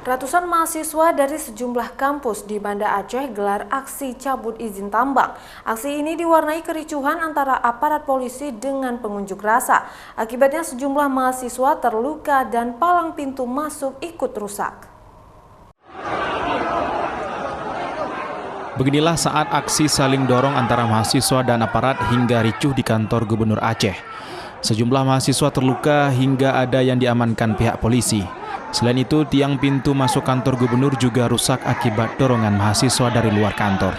Ratusan mahasiswa dari sejumlah kampus di Banda Aceh gelar aksi cabut izin tambang. Aksi ini diwarnai kericuhan antara aparat polisi dengan pengunjuk rasa. Akibatnya sejumlah mahasiswa terluka dan palang pintu masuk ikut rusak. Beginilah saat aksi saling dorong antara mahasiswa dan aparat hingga ricuh di kantor Gubernur Aceh. Sejumlah mahasiswa terluka hingga ada yang diamankan pihak polisi. Selain itu, tiang pintu masuk kantor gubernur juga rusak akibat dorongan mahasiswa dari luar kantor.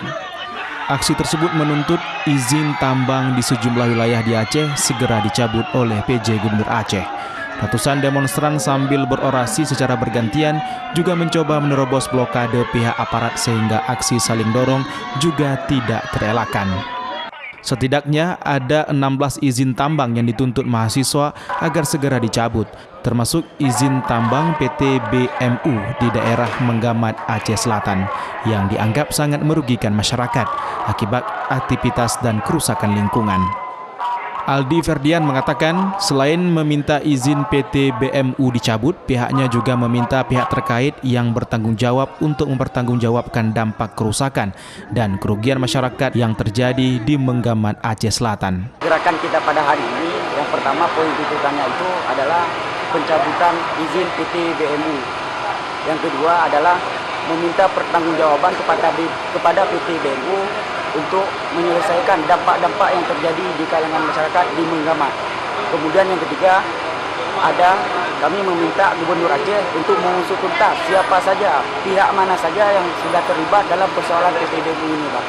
Aksi tersebut menuntut izin tambang di sejumlah wilayah di Aceh segera dicabut oleh PJ Gubernur Aceh. Ratusan demonstran sambil berorasi secara bergantian juga mencoba menerobos blokade pihak aparat sehingga aksi saling dorong juga tidak terelakkan. Setidaknya ada 16 izin tambang yang dituntut mahasiswa agar segera dicabut, termasuk izin tambang PT BMU di daerah Menggamat, Aceh Selatan, yang dianggap sangat merugikan masyarakat akibat aktivitas dan kerusakan lingkungan. Aldi Ferdian mengatakan, selain meminta izin PT BMU dicabut, pihaknya juga meminta pihak terkait yang bertanggung jawab untuk mempertanggungjawabkan dampak kerusakan dan kerugian masyarakat yang terjadi di Menggamat, Aceh Selatan. Gerakan kita pada hari ini, yang pertama poin tuntutannya itu adalah pencabutan izin PT BMU. Yang kedua adalah meminta pertanggungjawaban kepada PT BMU untuk menyelesaikan dampak-dampak yang terjadi di kalangan masyarakat di Menggamat. Kemudian yang ketiga, kami meminta Gubernur Aceh untuk mengusut tuntas siapa saja, pihak mana saja yang sudah terlibat dalam persoalan PT BMU ini, Pak.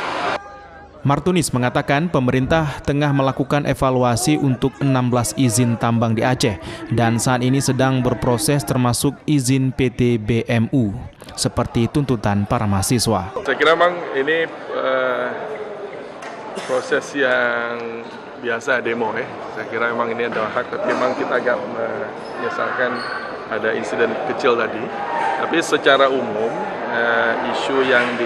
Martunis mengatakan pemerintah tengah melakukan evaluasi untuk 16 izin tambang di Aceh dan saat ini sedang berproses termasuk izin PT BMU seperti tuntutan para mahasiswa. Saya kira memang ini proses yang biasa demo ya. Saya kira memang ini adalah hak, tapi memang kita agak menyesalkan ada insiden kecil tadi. Tapi secara umum isu yang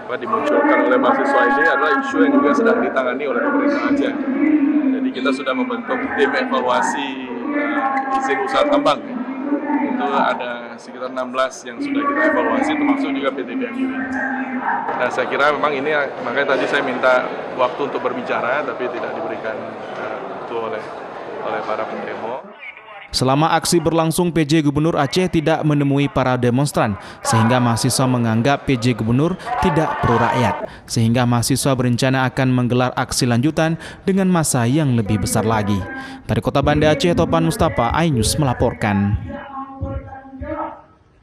dimunculkan oleh mahasiswa ini adalah isu yang juga sedang ditangani oleh pemerintah Aceh. Jadi kita sudah membentuk tim evaluasi izin usaha tambang. Itu ada sekitar 16 yang sudah kita evaluasi, termasuk juga PT BMU. Nah, saya kira memang ini, makanya tadi saya minta waktu untuk berbicara, tapi tidak diberikan itu oleh para pendemo. Selama aksi berlangsung, PJ Gubernur Aceh tidak menemui para demonstran, sehingga mahasiswa menganggap PJ Gubernur tidak pro rakyat, sehingga mahasiswa berencana akan menggelar aksi lanjutan dengan massa yang lebih besar lagi. Dari Kota Banda Aceh, Topan Mustafa, iNews melaporkan.